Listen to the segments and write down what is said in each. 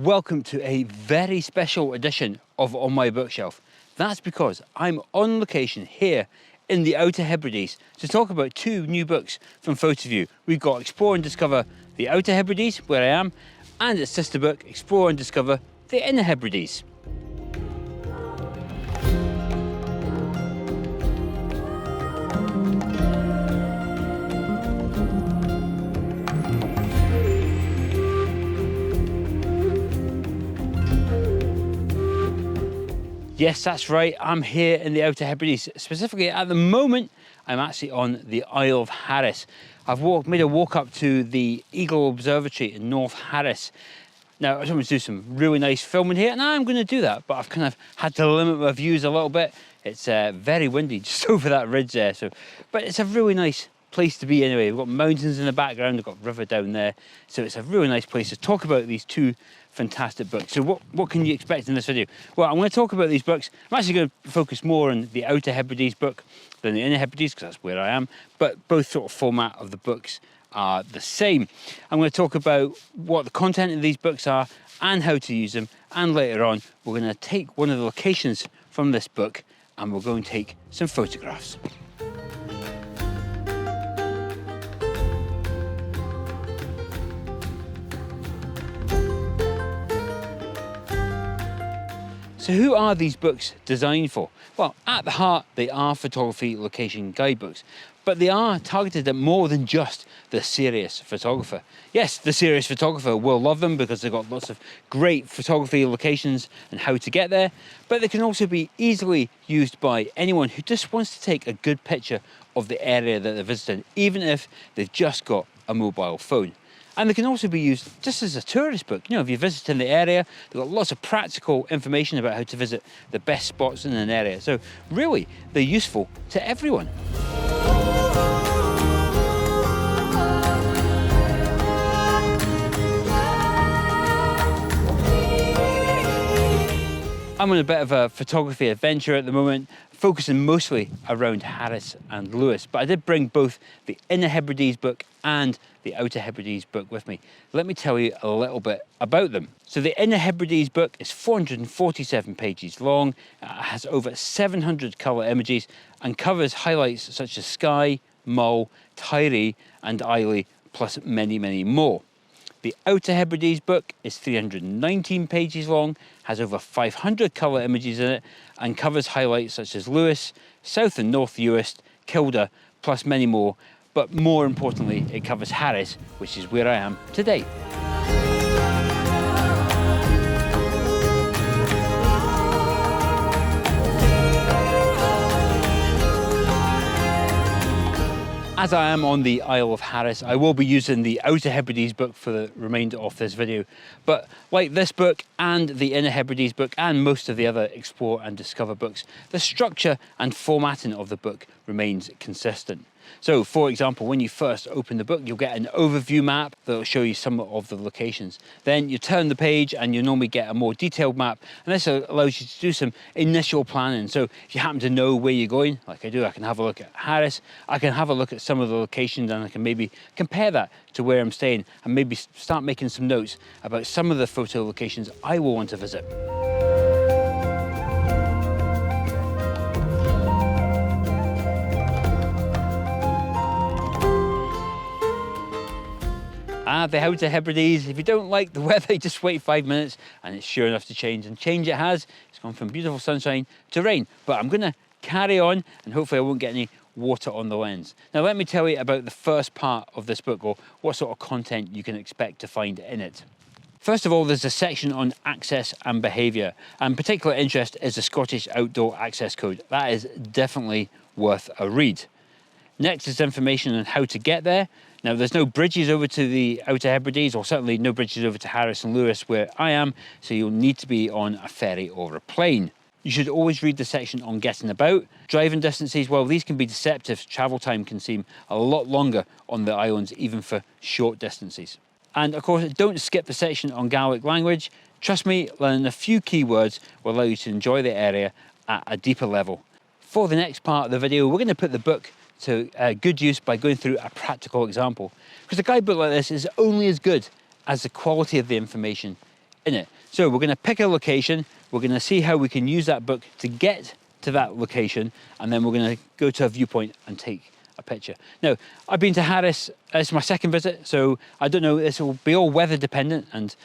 Welcome to a very special edition of On My Bookshelf. That's because I'm on location here in the Outer Hebrides to talk about two new books from fotoVUE. We've got Explore and Discover the Outer Hebrides, where I am, and its sister book, Explore and Discover the Inner Hebrides. Yes, that's right, I'm here in the Outer Hebrides. Specifically, at the moment, I'm actually on the Isle of Harris. I've made a walk up to the Eagle Observatory in North Harris. Now, I just want to do some really nice filming here, and I'm going to do that, but I've kind of had to limit my views a little bit. It's very windy just over that ridge there, but it's a really nice place to be anyway. We've got mountains in the background, we've got a river down there, so it's a really nice place to talk about these two fantastic books. So what can you expect in this video? Well, I'm going to talk about these books. I'm actually going to focus more on the Outer Hebrides book than the Inner Hebrides, because that's where I am, but both sort of format of the books are the same. I'm going to talk about what the content of these books are and how to use them, and later on we're going to take one of the locations from this book and we're going to take some photographs. So who are these books designed for? Well, at the heart, they are photography location guidebooks, but they are targeted at more than just the serious photographer. Yes, the serious photographer will love them because they've got lots of great photography locations and how to get there, but they can also be easily used by anyone who just wants to take a good picture of the area that they're visiting, even if they've just got a mobile phone. And they can also be used just as a tourist book. You know, if you're visiting the area, they've got lots of practical information about how to visit the best spots in an area. So really, they're useful to everyone. I'm on a bit of a photography adventure at the moment, focusing mostly around Harris and Lewis, but I did bring both the Inner Hebrides book and the Outer Hebrides book with me. Let me tell you a little bit about them. So the Inner Hebrides book is 447 pages long, has over 700 colour images and covers highlights such as Skye, Mull, Tyre and Islay, plus many, many more. The Outer Hebrides book is 319 pages long, has over 500 colour images in it, and covers highlights such as Lewis, South and North Uist, Kilda, plus many more. But more importantly, it covers Harris, which is where I am today. As I am on the Isle of Harris, I will be using the Outer Hebrides book for the remainder of this video. But like this book and the Inner Hebrides book and most of the other Explore and Discover books, the structure and formatting of the book remains consistent. So, for example, when you first open the book, you'll get an overview map that will show you some of the locations. Then you turn the page and you normally get a more detailed map, and this allows you to do some initial planning. So if you happen to know where you're going, like I do, I can have a look at Harris, I can have a look at some of the locations, and I can maybe compare that to where I'm staying and maybe start making some notes about some of the photo locations I will want to visit. The Outer Hebrides, if you don't like the weather, just wait 5 minutes and it's sure enough to change, and change it has. It's gone from beautiful sunshine to rain, but I'm going to carry on and hopefully I won't get any water on the lens. Now let me tell you about the first part of this book, or what sort of content you can expect to find in it. First of all, there's a section on access and behaviour, and particular interest is the Scottish Outdoor Access Code. That is definitely worth a read. Next is information on how to get there. Now, there's no bridges over to the Outer Hebrides, or certainly no bridges over to Harris and Lewis where I am, so you'll need to be on a ferry or a plane. You should always read the section on getting about. Driving distances, well, these can be deceptive. Travel time can seem a lot longer on the islands, even for short distances. And of course, don't skip the section on Gaelic language. Trust me, learning a few keywords will allow you to enjoy the area at a deeper level. For the next part of the video, we're going to put the book to good use by going through a practical example. Because a guidebook like this is only as good as the quality of the information in it. So we're going to pick a location, we're going to see how we can use that book to get to that location, and then we're going to go to a viewpoint and take a picture. Now, I've been to Harris, it's my second visit, so I don't know, this will be all weather dependent, and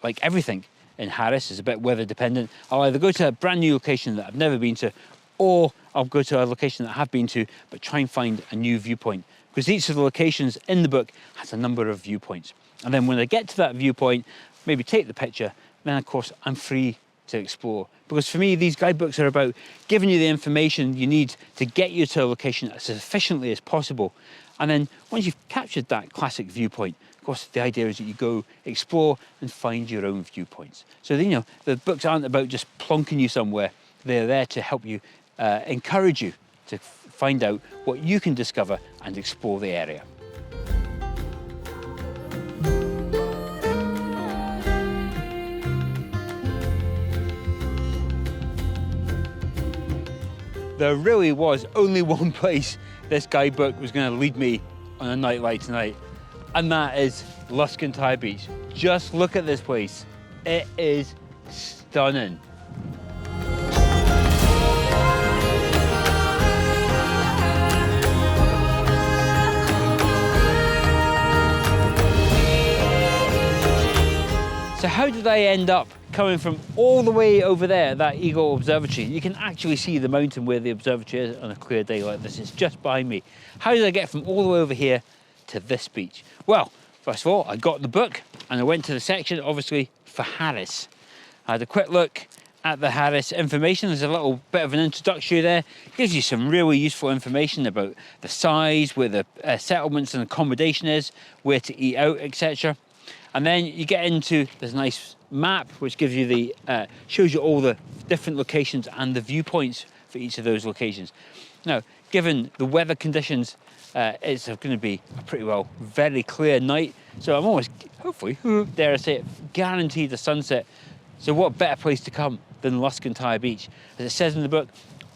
like everything in Harris is a bit weather dependent. I'll either go to a brand new location that I've never been to, or I'll go to a location that I have been to, but try and find a new viewpoint, because each of the locations in the book has a number of viewpoints. And then when I get to that viewpoint, maybe take the picture, then of course I'm free to explore. Because for me, these guidebooks are about giving you the information you need to get you to a location as efficiently as possible. And then once you've captured that classic viewpoint, of course, the idea is that you go explore and find your own viewpoints. So, you know, the books aren't about just plonking you somewhere. They're there to help you, encourage you to find out what you can discover and explore the area. There really was only one place this guidebook was going to lead me on a night like tonight, and that is Luskentyre Beach. Just look at this place. It is stunning. So how did I end up coming from all the way over there, that Eagle Observatory? You can actually see the mountain where the observatory is on a clear day like this. It's just behind me. How did I get from all the way over here to this beach? Well, first of all, I got the book and I went to the section, obviously, for Harris. I had a quick look at the Harris information. There's a little bit of an introductory there. It gives you some really useful information about the size, where the settlements and accommodation is, where to eat out, etc. And then you get into this nice map, which gives you the shows you all the different locations and the viewpoints for each of those locations. Now, given the weather conditions, it's going to be a pretty well very clear night. So I'm almost, hopefully, dare I say it, guaranteed a sunset. So what better place to come than Luskentyre Beach? As it says in the book,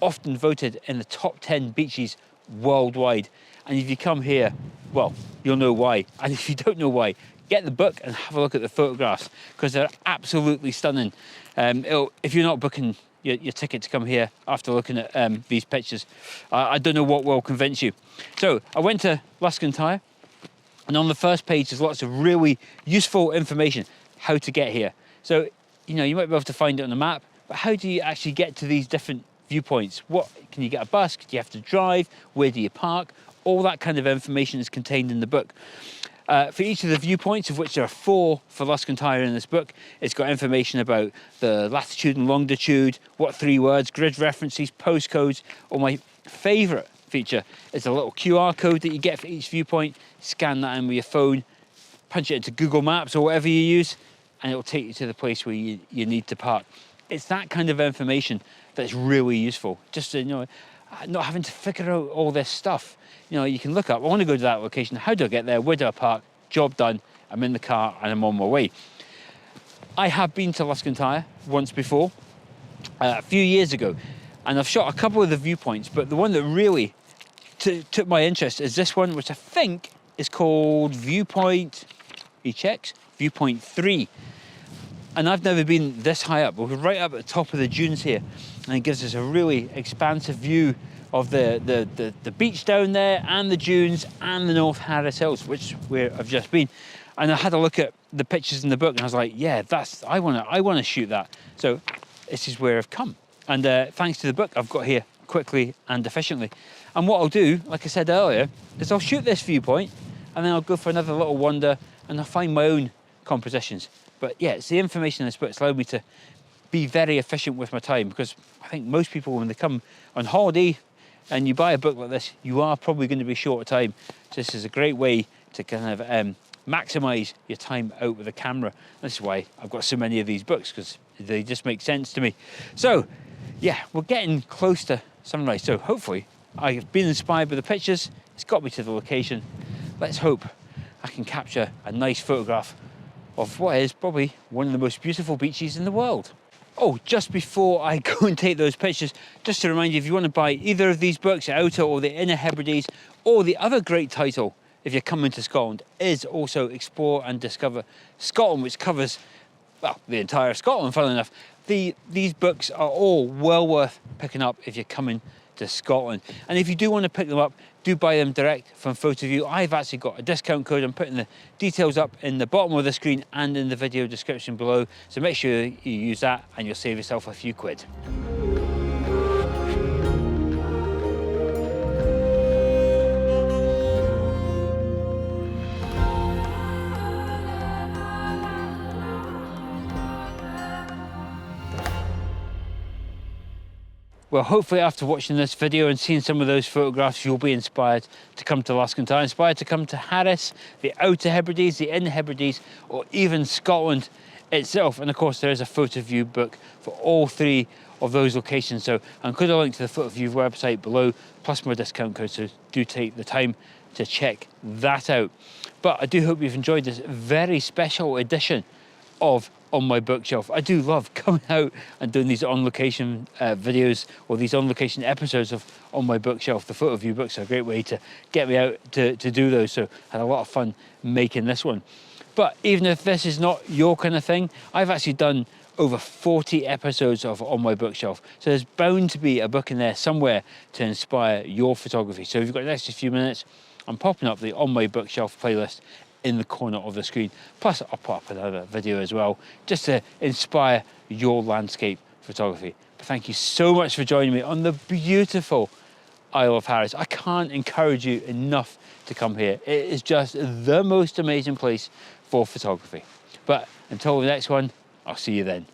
often voted in the top 10 beaches worldwide. And if you come here, well, you'll know why. And if you don't know why, get the book and have a look at the photographs, because they're absolutely stunning. If you're not booking your ticket to come here after looking at these pictures, I don't know what will convince you. So I went to Luskentyre, and on the first page there's lots of really useful information how to get here. So, you know, you might be able to find it on a map, but how do you actually get to these different viewpoints? What can you get a bus? Do you have to drive? Where do you park? All that kind of information is contained in the book. For each of the viewpoints, of which there are 4 for Luskentyre in this book, it's got information about the latitude and longitude, what 3 words, grid references, postcodes, or my favourite feature is a little QR code that you get for each viewpoint. Scan that in with your phone, punch it into Google Maps or whatever you use, and it'll take you to the place where you need to park. It's that kind of information that's really useful, just to, you know, not having to figure out all this stuff. You know, you can look up, I want to go to that location, how do I get there, where do I park, job done, I'm in the car and I'm on my way. I have been to Luskentyre once before, a few years ago, and I've shot a couple of the viewpoints, but the one that really took my interest is this one, which I think is called Viewpoint, Viewpoint 3. And I've never been this high up. We're right up at the top of the dunes here, and it gives us a really expansive view of the beach down there and the dunes and the North Harris Hills, which where I've just been. And I had a look at the pictures in the book and I was like, yeah, I want to shoot that. So this is where I've come. And thanks to the book, I've got here quickly and efficiently. And what I'll do, like I said earlier, is I'll shoot this viewpoint and then I'll go for another little wander and I'll find my own compositions. But yeah, it's the information in this book that's allowed me to be very efficient with my time, because I think most people, when they come on holiday and you buy a book like this, you are probably going to be short of time. So this is a great way to kind of maximise your time out with a camera. This is why I've got so many of these books, because they just make sense to me. So yeah, we're getting close to sunrise. So hopefully I've been inspired by the pictures. It's got me to the location. Let's hope I can capture a nice photograph of what is probably one of the most beautiful beaches in the world. Oh, just before I go and take those pictures, just to remind you, if you want to buy either of these books, Outer or The Inner Hebrides, or the other great title, if you're coming to Scotland, is also Explore and Discover Scotland, which covers well, the entire Scotland, funnily enough. These books are all well worth picking up if you're coming to Scotland. And if you do want to pick them up, do buy them direct from fotoVUE. I've actually got a discount code. I'm putting the details up in the bottom of the screen and in the video description below. So make sure you use that and you'll save yourself a few quid. Well, hopefully after watching this video and seeing some of those photographs, you'll be inspired to come to Luskentyre, inspired to come to Harris, the Outer Hebrides, the Inner Hebrides, or even Scotland itself. And of course, there is a fotoVUE book for all three of those locations. So I'll include a link to the fotoVUE website below, plus my discount code, so do take the time to check that out. But I do hope you've enjoyed this very special edition of On My Bookshelf. I do love coming out and doing these on-location videos, or these on-location episodes of On My Bookshelf. The fotoVUE books are a great way to get me out to do those, so I had a lot of fun making this one. But even if this is not your kind of thing, I've actually done over 40 episodes of On My Bookshelf, so there's bound to be a book in there somewhere to inspire your photography. So if you've got an extra few minutes, I'm popping up the On My Bookshelf playlist in the corner of the screen. Plus I'll put up another video as well, just to inspire your landscape photography. But thank you so much for joining me on the beautiful Isle of Harris. I can't encourage you enough to come here. It is just the most amazing place for photography. But until the next one, I'll see you then.